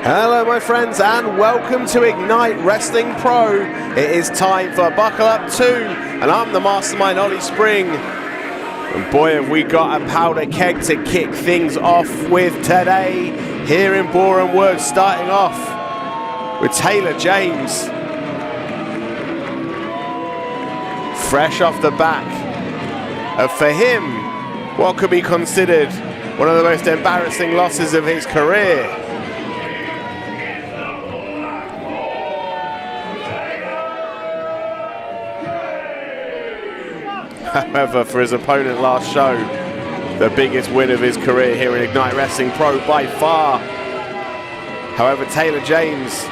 Hello my friends and welcome to Ignite Wrestling Pro. It is time for Buckle Up 2 and I'm the mastermind Ollie Spring. And boy have we got a powder keg to kick things off with today here in Boreham Wood, starting off with Taylor James. Fresh off the back of, for him, what could be considered one of the most embarrassing losses of his career. However, for his opponent last show, the biggest win of his career here in Ignite Wrestling Pro by far. However, Taylor James,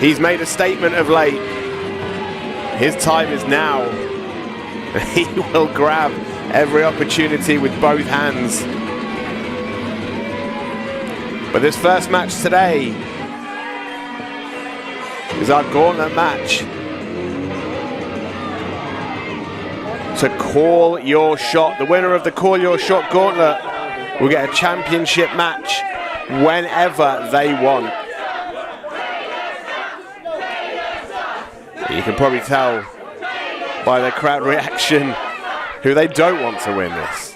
he's made a statement of late. His time is now. He will grab every opportunity with both hands. But this first match today is our Gauntlet match. To call your shot. The winner of the Call Your Shot Gauntlet will get a championship match whenever they want. You can probably tell by the crowd reaction who they don't want to win this.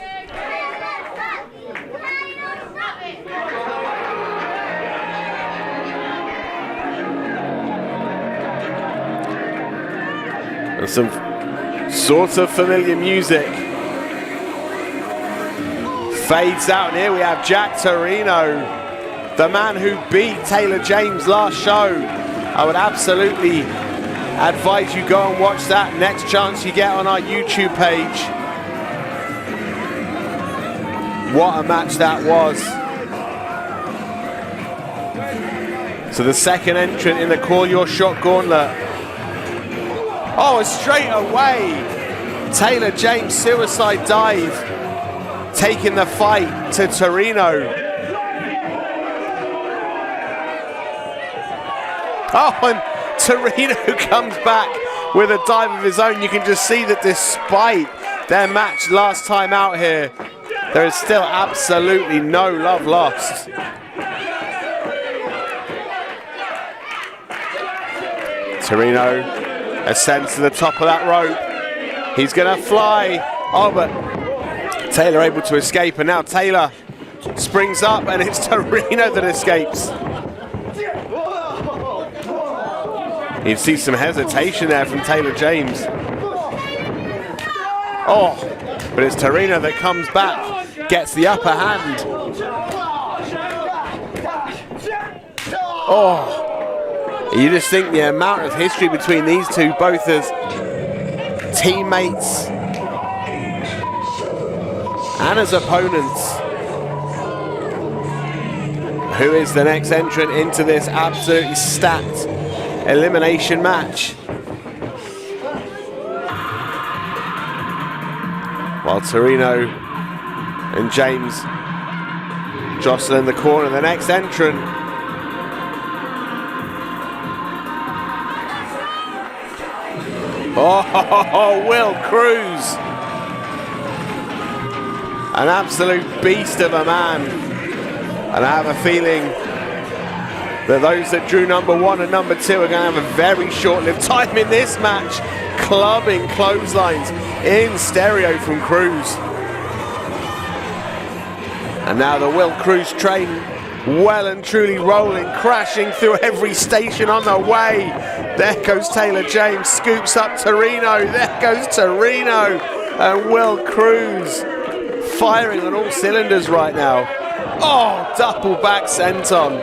And some sort of familiar music fades out, and here we have Jack Toreno, the man who beat Taylor James last show. I would absolutely advise you go and watch that next chance you get on our YouTube page. What a match that was. So the second entrant in the Call Your Shot Gauntlet. Oh, straight away, Taylor James suicide dive, taking the fight to Toreno. Oh, and Toreno comes back with a dive of his own. You can just see that despite their match last time out here, there is still absolutely no love lost. Toreno ascends to the top of that rope. He's gonna fly. Oh, but Taylor able to escape, and now Taylor springs up and it's Toreno that escapes. You see some hesitation there from Taylor James. Oh, but it's Toreno that comes back, gets the upper hand. Oh. You just think the amount of history between these two, both as teammates and as opponents. Who is the next entrant into this absolutely stacked elimination match? While Toreno and James jostle in the corner, the next entrant. Oh, Will Kroos. An absolute beast of a man. And I have a feeling that those that drew number 1 and number 2 are going to have a very short-lived time in this match. Clubbing clotheslines in stereo from Kroos. And now the Will Kroos train well and truly rolling, crashing through every station on the way. There goes Taylor James, scoops up Toreno. There goes Toreno, and Will Kroos firing on all cylinders right now. Oh, double back senton.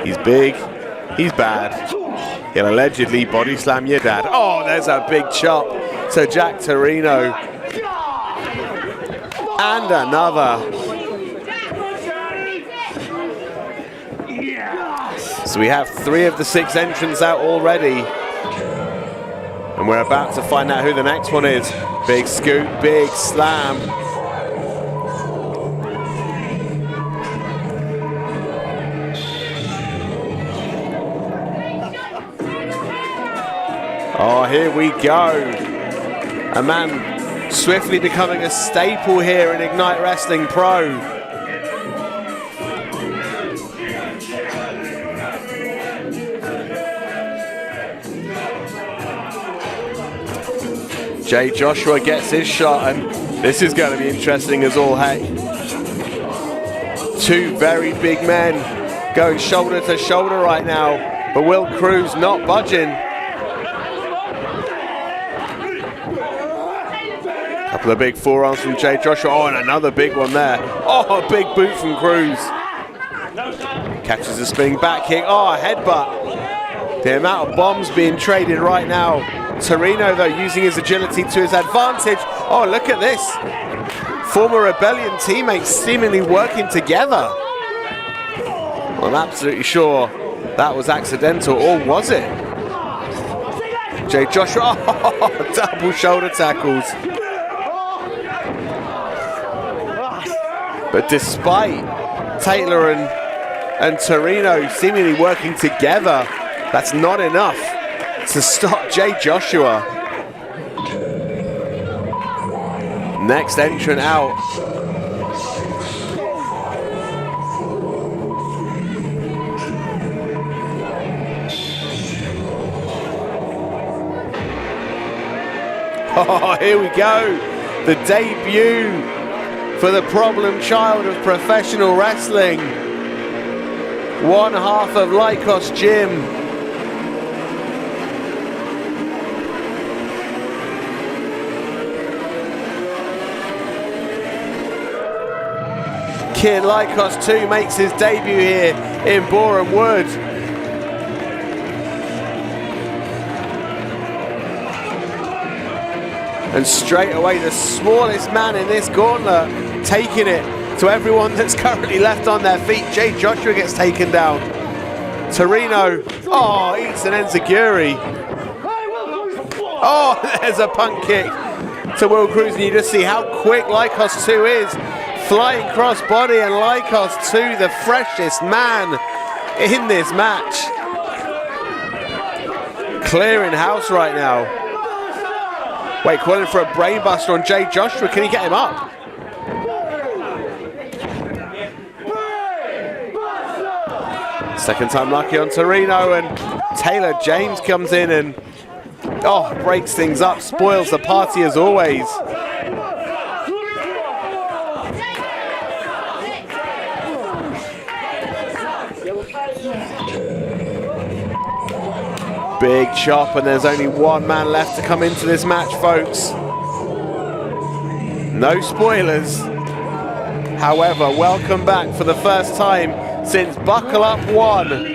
He's big, he's bad. He'll allegedly body slam your dad. Oh, there's a big chop to Jack Toreno. And another. So we have 3 of the 6 entrants out already. And we're about to find out who the next one is. Big scoop, big slam. here we go. A man swiftly becoming a staple here in Ignite Wrestling Pro. Jay Joshua gets his shot, and this is going to be interesting as all heck. Two very big men going shoulder to shoulder right now, but will Kroos not budging? Couple of big forearms from Jay Joshua. Oh, and another big one there. Oh, a big boot from Kroos. Catches a spinning back kick. Oh, a headbutt. The amount of bombs being traded right now. Toreno, though, using his agility to his advantage. Oh, look at this. Former Rebellion teammates seemingly working together. I'm absolutely sure that was accidental, or was it? Jay Joshua, oh, double shoulder tackles. But despite Taylor and Toreno seemingly working together, that's not enough to stop Jay Joshua. Next entrant out. Oh, here we go. The debut for the problem child of professional wrestling. One half of Lykos Gym. Kid Lykos 2 makes his debut here in Boreham Wood. And straight away the smallest man in this gauntlet taking it to everyone that's currently left on their feet. Jay Joshua gets taken down. Toreno, oh, eats an enziguri. Oh, there's a punt kick to Will Kroos, and you just see how quick Lykos 2 is. Flying cross body, and Lykos 2, the freshest man in this match. Clearing house right now. Wait, calling for a brainbuster on Jay Joshua. Can he get him up? Second time lucky on Toreno, and Taylor James comes in and breaks things up, spoils the party as always. Big chop, and there's only one man left to come into this match, folks. No spoilers. However, welcome back for the first time since Buckle Up 1.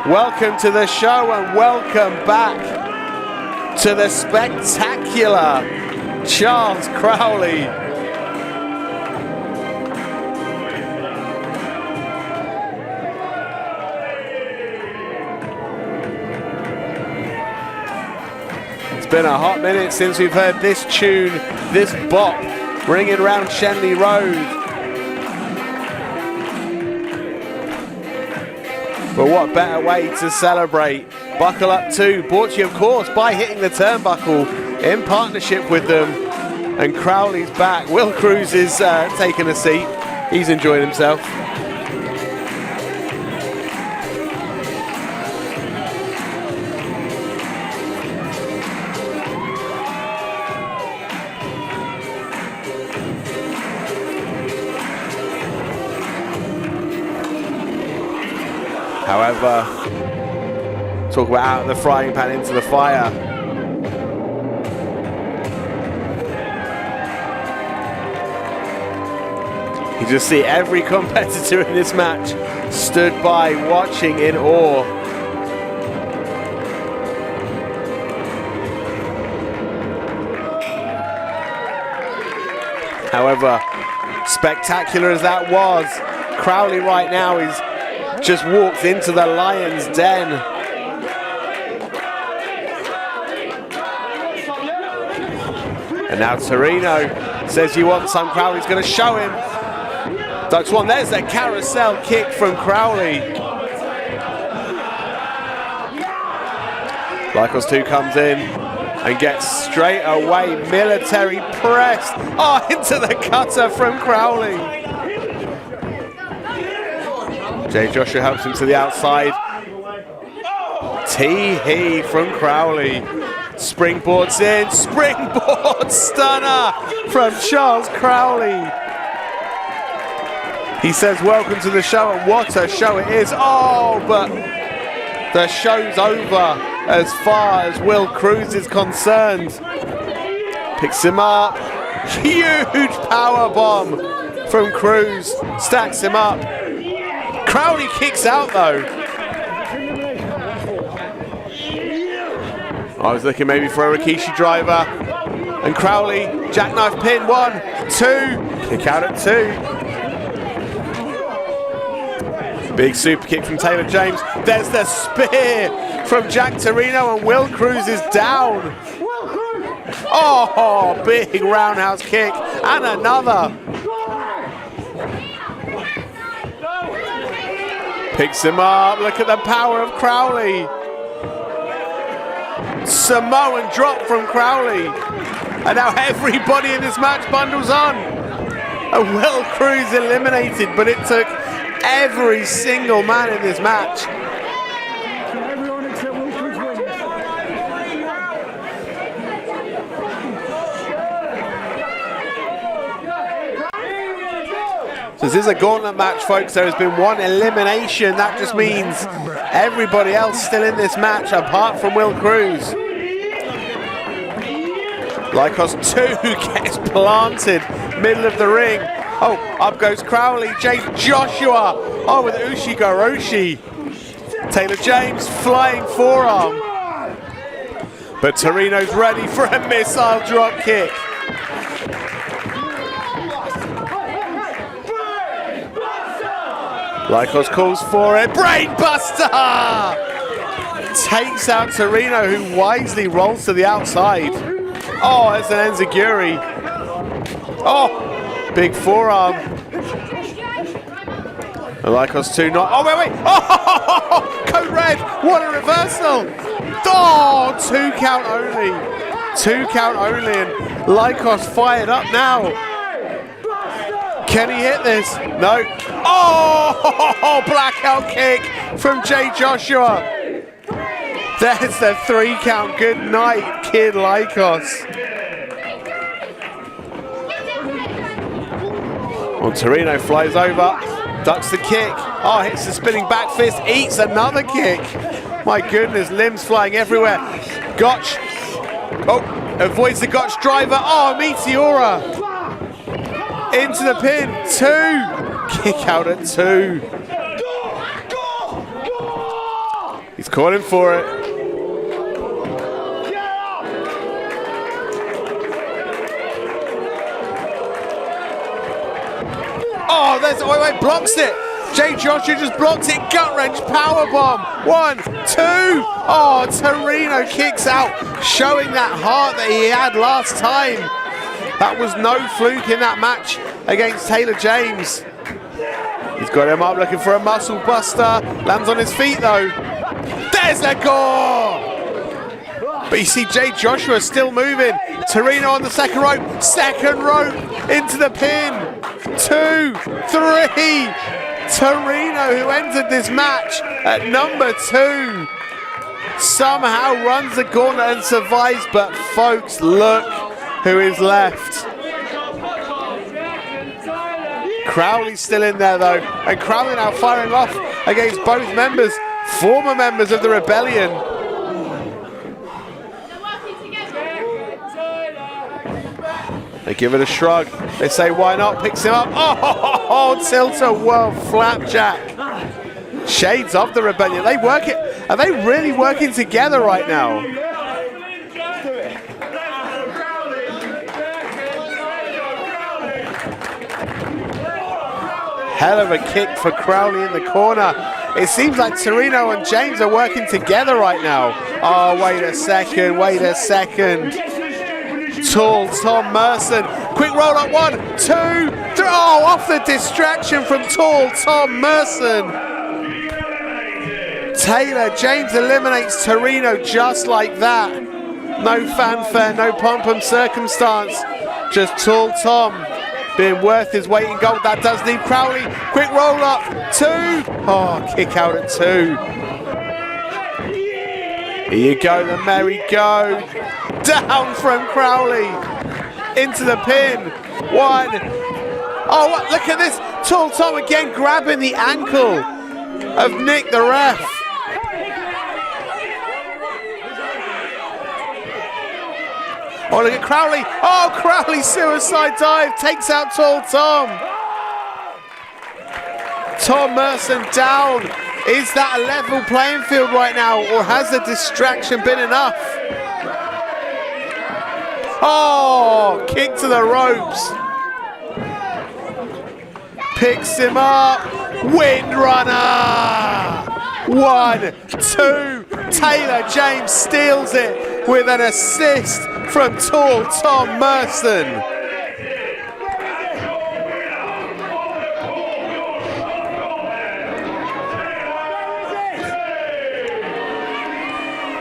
Welcome to the show, and welcome back to the spectacular Charles Crowley. It's been a hot minute since we've heard this tune, this bop, ringing around Shenley Road. But what better way to celebrate Buckle Up 2, brought to you, of course, by Hitting the Turnbuckle in partnership with them. And Crowley's back. Will Kroos is taking a seat. He's enjoying himself. However, talk about out of the frying pan into the fire. You just see every competitor in this match stood by watching in awe. However, spectacular as that was, Crowley right now is just walked into the lion's den. And now Toreno says you want some. Crowley's going to show him. Ducks one. There's that carousel kick from Crowley. Lykos 2 comes in and gets straight away military pressed. Oh, into the cutter from Crowley. Jay Joshua helps him to the outside. Tee-hee from Crowley. Springboards in. Springboard stunner from Charles Crowley. He says, welcome to the show, and what a show it is. Oh, but the show's over as far as Will Kroos is concerned. Picks him up. Huge power bomb from Kroos. Stacks him up. Crowley kicks out though. I was looking maybe for a Rikishi driver. And Crowley, jackknife pin, 1, 2. Kick out at 2. Big super kick from Taylor James. There's the spear from Jack Toreno, and Will Kroos is down. Oh, big roundhouse kick, and another. Picks him up. Look at the power of Crowley. Samoan drop from Crowley. And now everybody in this match bundles on. And Will Kroos eliminated, but it took every single man in this match. So this is a gauntlet match, folks. There has been one elimination. That just means everybody else still in this match apart from Will Kroos. Lykos 2 gets planted middle of the ring. Oh, up goes Crowley. Jay Joshua. Oh, with Ushigoroshi. Taylor James flying forearm. But Toreno's ready for a missile drop kick. Lykos calls for it. Brainbuster! Takes out Toreno, who wisely rolls to the outside. Oh, it's an enziguri. Oh, big forearm. And Lykos 2 not. Oh, wait. Oh, code red. What a reversal. Oh, 2 count only. 2 count only. And Lykos fired up now. Can he hit this? No. Oh, blackout kick from Jay Joshua. There's the 3 count. Good night, Kid Lykos. Well, Toreno flies over, ducks the kick. Oh, hits the spinning back fist, eats another kick. My goodness, limbs flying everywhere. Gotch. Oh, avoids the Gotch driver. Oh, Meteora. Into the pin, 2. Kick out at 2. He's calling for it. Oh, there's, wait, blocks it. Jay Joshua just blocks it. Gut wrench powerbomb. 1, 2. Oh, Toreno kicks out, showing that heart that he had last time. That was no fluke in that match against Taylor James. He's got him up looking for a muscle buster. Lands on his feet though. There's the gore! But you see Jay Joshua still moving. Toreno on the second rope. Second rope into the pin. 2, 3. Toreno, who entered this match at number 2, somehow runs the gauntlet and survives. But folks, look who is left. Crowley's still in there though, and Crowley now firing off against both members, former members of the Rebellion. They give it a shrug. They say, why not? Picks him up. Oh, tilt-a-whirl flapjack. Shades of the Rebellion. They work it. Are they really working together right now? Hell of a kick for Crowley in the corner. It seems like Toreno and James are working together right now. Oh, wait a second. Tall Tom Merson. Quick roll up, 1, 2, 3. Oh, off the distraction from Tall Tom Merson. Taylor James eliminates Toreno just like that. No fanfare, no pomp and circumstance. Just Tall Tom being worth his weight in gold. That does leave Crowley. Quick roll up, 2. Oh, kick out at 2. Here you go, the merry-go. Down from Crowley. Into the pin. 1. Oh, what? Look at this. Tall Tom again grabbing the ankle of Nick the ref. Oh, look at Crowley. Oh, Crowley suicide dive. Takes out Tall Tom. Tom Merson down. Is that a level playing field right now, or has the distraction been enough? Oh, kick to the ropes. Picks him up. Windrunner. 1, 2. Taylor James steals it with an assist from Tall Tom Merson.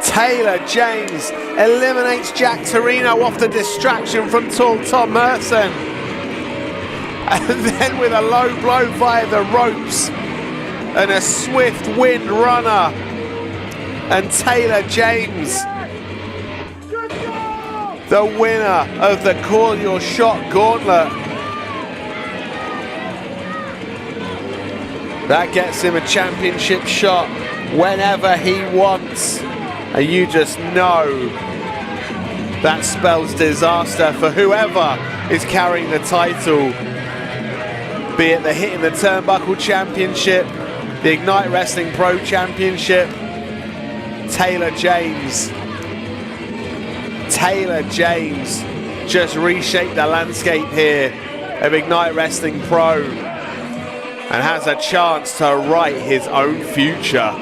Taylor James eliminates Jack Toreno off the distraction from Tall Tom Merson. And then with a low blow via the ropes and a swift wind runner. And Taylor James, the winner of the Call Your Shot Gauntlet. That gets him a championship shot whenever he wants. And you just know that spells disaster for whoever is carrying the title. Be it the Hitting the Turnbuckle Championship, the Ignite Wrestling Pro Championship. Taylor James just reshaped the landscape here of Ignite Wrestling Pro and has a chance to write his own future.